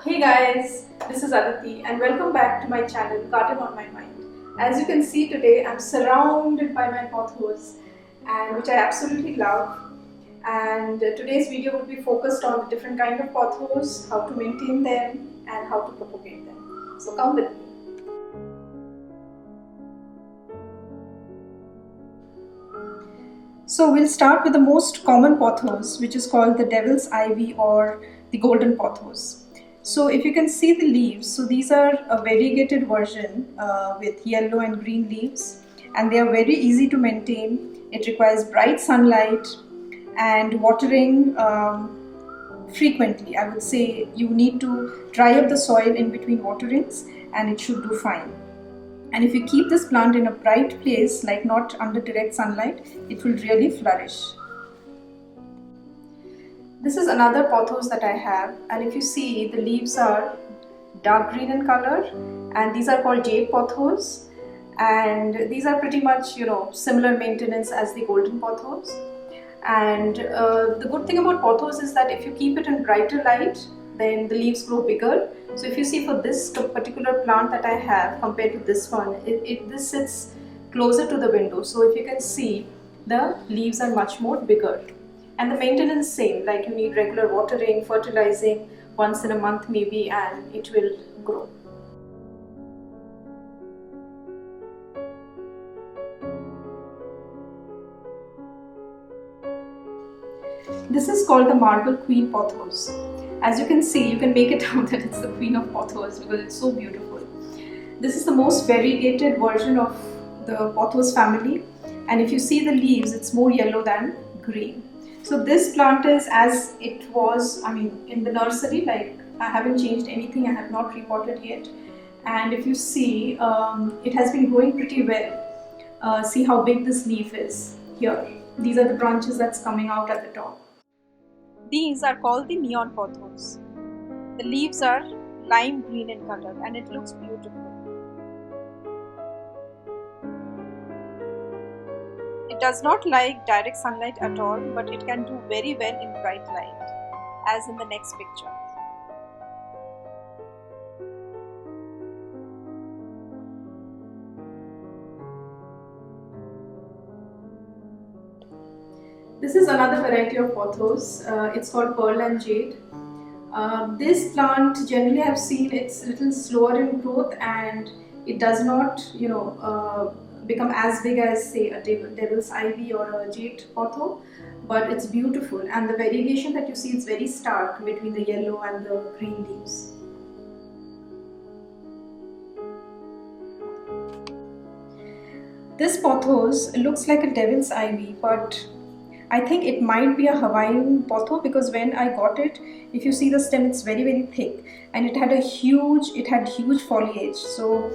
Hey guys, this is Aditi and welcome back to my channel Garden on My Mind. As you can see today, I'm surrounded by my pothos and which I absolutely love. And today's video will be focused on the different kind of pothos, how to maintain them and how to propagate them. So come with me. So we'll start with the most common pothos, which is called the devil's ivy or the golden pothos. So if you can see the leaves, so these are a variegated version with yellow and green leaves, and they are very easy to maintain. It requires bright sunlight and watering frequently. I would say you need to dry up the soil in between waterings and it should do fine. And if you keep this plant in a bright place, like not under direct sunlight, it will really flourish. This is another pothos that I have, and if you see, the leaves are dark green in color, and these are called jade pothos, and these are pretty much similar maintenance as the golden pothos. And the good thing about pothos is that if you keep it in brighter light, then the leaves grow bigger. So if you see, for this particular plant that I have compared to this one, this sits closer to the window. So if you can see, the leaves are much more bigger. And the maintenance same, like you need regular watering, fertilizing once in a month maybe, and it will grow. This is called the marble queen pothos. As you can see, you can make it out that it's the queen of pothos because it's so beautiful. This is the most variegated version of the pothos family, and if you see the leaves, it's more yellow than green. So this plant is as it was, in the nursery, like I haven't changed anything, I have not repotted yet. And if you see, it has been growing pretty well. See how big this leaf is here. These are the branches that's coming out at the top. These are called the neon pothos. The leaves are lime green in color and it looks beautiful. It does not like direct sunlight at all, but it can do very well in bright light, as in the next picture. This is another variety of pothos. It's called pearl and jade. This plant, generally I've seen it's a little slower in growth and it does not, become as big as, say, a devil's ivy or a jade potho, but it's beautiful, and the variegation that you see is very stark between the yellow and the green leaves. This pothos looks like a devil's ivy, but I think it might be a Hawaiian potho because when I got it, if you see the stem, it's very, very thick and it had huge foliage. So,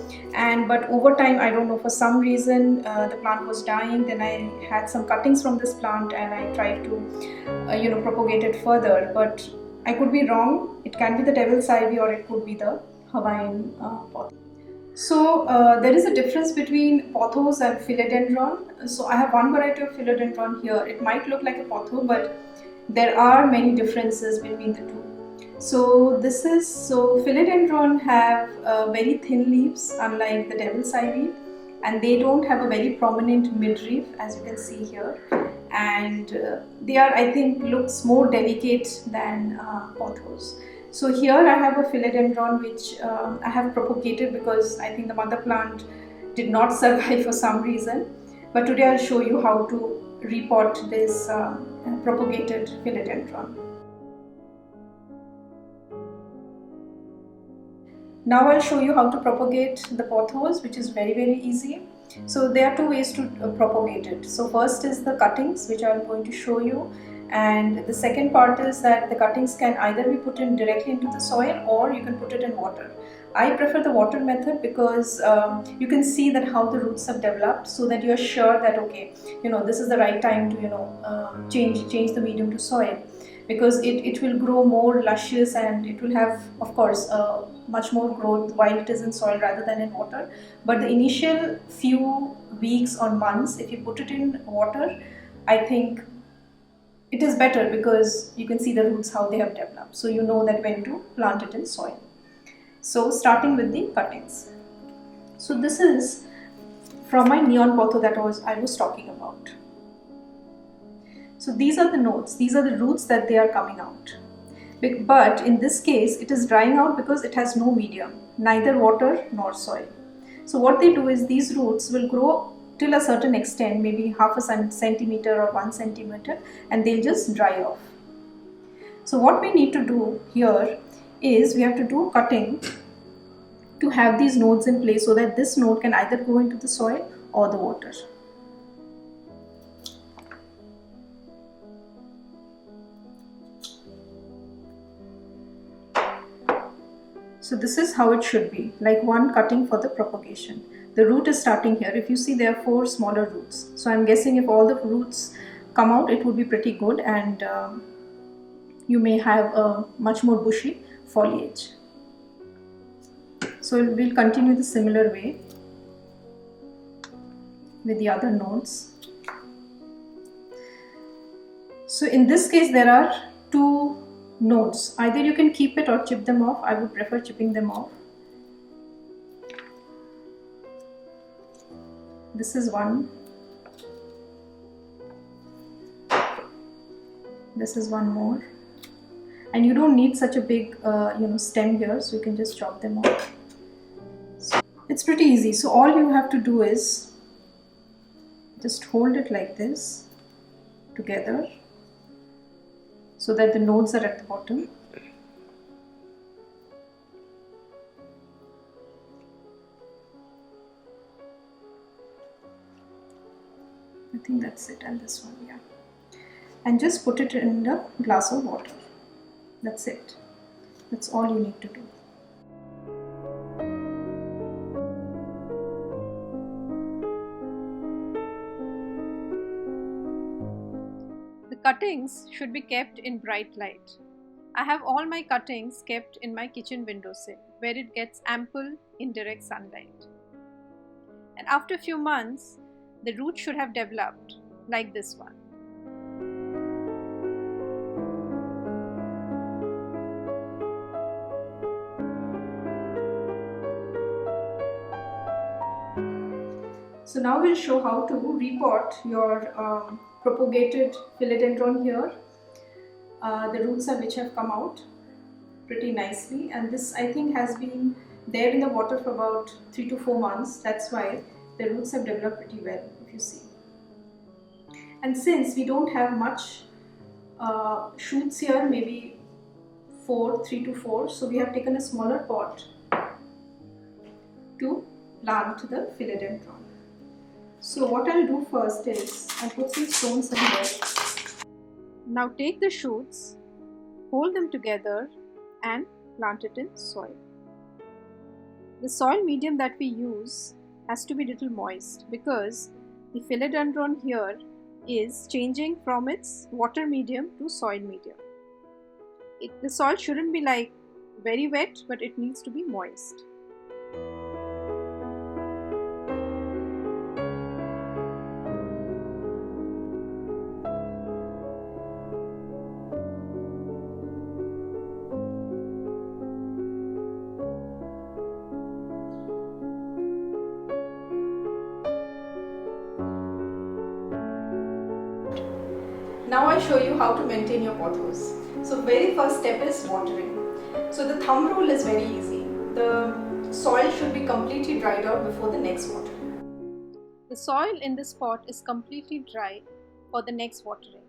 but over time, I don't know, for some reason, the plant was dying. Then I had some cuttings from this plant and I tried to, propagate it further. But I could be wrong. It can be the devil's ivy or it could be the Hawaiian potho. So there is a difference between pothos and philodendron. So I have one variety of philodendron here. It might look like a potho, but there are many differences between the two. So philodendron have very thin leaves, unlike the devil's ivy, and they don't have a very prominent midleaf, as you can see here. And they are, I think, looks more delicate than pothos. So here I have a philodendron which I have propagated because I think the mother plant did not survive for some reason. But today I'll show you how to repot this propagated philodendron. Now I'll show you how to propagate the pothos, which is very, very easy. So there are two ways to propagate it. So first is the cuttings, which I'm going to show you. And the second part is that the cuttings can either be put in directly into the soil or you can put it in water. I prefer the water method because you can see that how the roots have developed, so that you're sure that okay, this is the right time to change the medium to soil, because it will grow more luscious and it will have, of course, much more growth while it is in soil rather than in water. But the initial few weeks or months, if you put it in water, I think it is better because you can see the roots how they have developed. So you know that when to plant it in soil. So starting with the cuttings. So this is from my neon potho that I was talking about. So these are the nodes, these are the roots that they are coming out. But in this case, it is drying out because it has no medium, neither water nor soil. So what they do is these roots will grow till a certain extent, maybe half a centimeter or 1 centimeter, and they'll just dry off. So what we need to do here is we have to do cutting to have these nodes in place so that this node can either go into the soil or the water. So this is how it should be, like one cutting for the propagation. The root is starting here. If you see, there are 4 smaller roots. So I'm guessing if all the roots come out, it would be pretty good, and you may have a much more bushy foliage. So we'll continue the similar way with the other nodes. So in this case, there are 2 nodes. Either you can keep it or chip them off. I would prefer chipping them off. This is one. This is one more. And you don't need such a big stem here, so you can just chop them off. So it's pretty easy. So all you have to do is just hold it like this together so that the nodes are at the bottom. I think that's it, and this one, yeah. And just put it in a glass of water. That's it. That's all you need to do. The cuttings should be kept in bright light. I have all my cuttings kept in my kitchen windowsill where it gets ample indirect sunlight. And after a few months, the root should have developed like this one. So now we'll show how to repot your propagated philodendron here. The roots are which have come out pretty nicely, and this I think has been there in the water for about 3 to 4 months. That's why the roots have developed pretty well, if you see. And since we don't have much shoots here, maybe 3 to 4, so we have taken a smaller pot to plant the philodendron. So what I'll do first is I'll put some stones in here. Now take the shoots, hold them together and plant it in soil. The soil medium that we use has to be little moist because the philodendron here is changing from its water medium to soil medium. The soil shouldn't be like very wet, but it needs to be moist. Now I show you how to maintain your pothos. So very first step is watering. So the thumb rule is very easy. The soil should be completely dried out before the next watering. The soil in this pot is completely dry for the next watering,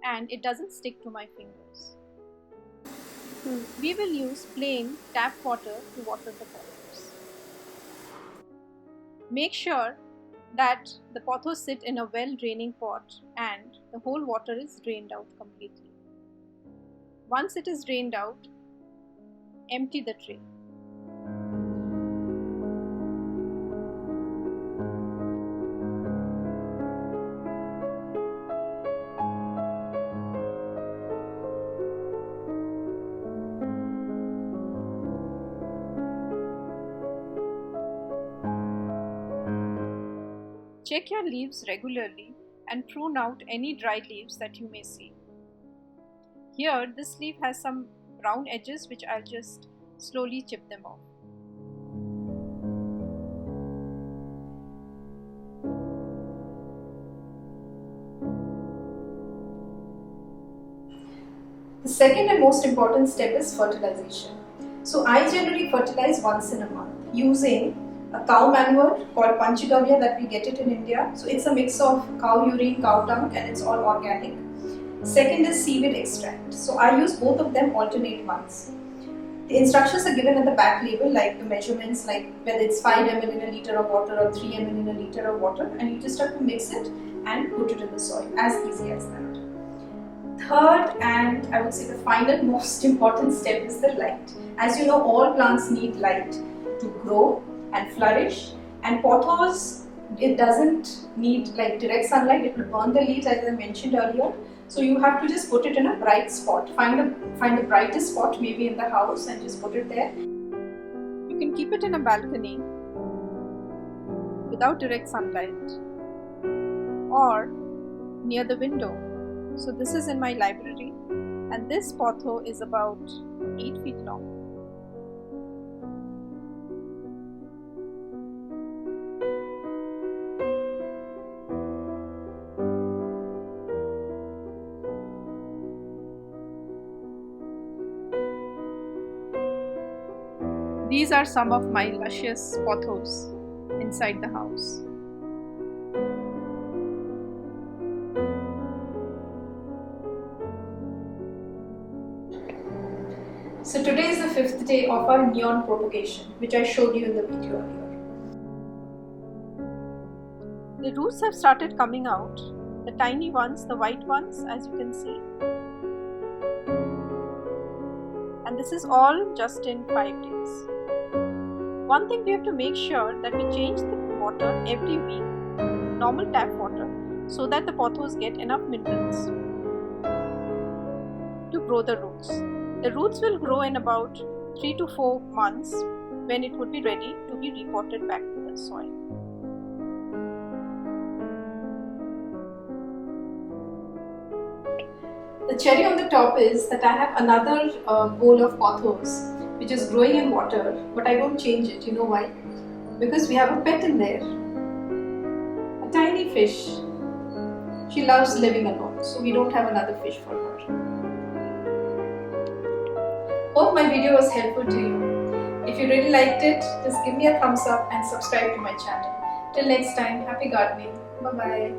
and it doesn't stick to my fingers. We will use plain tap water to water the pothos. Make sure that the pothos sit in a well-draining pot and the whole water is drained out completely. Once it is drained out, empty the tray. Check your leaves regularly and prune out any dry leaves that you may see. Here, this leaf has some brown edges which I'll just slowly chip them off. The second and most important step is fertilization. So I generally fertilize once in a month using a cow manure called Panchagavya that we get it in India. So it's a mix of cow urine, cow dung, and it's all organic. Second is seaweed extract. So I use both of them alternate months. The instructions are given at the back label, like the measurements, like whether it's 5 ml in a liter of water or 3 ml in a liter of water, and you just have to mix it and put it in the soil, as easy as that. Third, and I would say the final most important step, is the light. As you know, all plants need light to grow and flourish, and pothos, it doesn't need like direct sunlight, it will burn the leaves as I mentioned earlier. So you have to just put it in a bright spot. Find the brightest spot maybe in the house and just put it there. You can keep it in a balcony without direct sunlight or near the window. So this is in my library, and this potho is about 8 feet long. These are some of my luscious pothos inside the house. So today is the 5th day of our neon propagation, which I showed you in the video earlier. The roots have started coming out, the tiny ones, the white ones, as you can see. And this is all just in 5 days. One thing we have to make sure that we change the water every week, normal tap water, so that the pothos get enough minerals to grow the roots. The roots will grow in about 3 to 4 months when it would be ready to be repotted back to the soil. The cherry on the top is that I have another bowl of pothos which is growing in water, but I don't change it. You know why? Because we have a pet in there, a tiny fish. She loves living alone, so we don't have another fish for her. Hope my video was helpful to you. If you really liked it, just give me a thumbs up and subscribe to my channel. Till next time, happy gardening. Bye bye.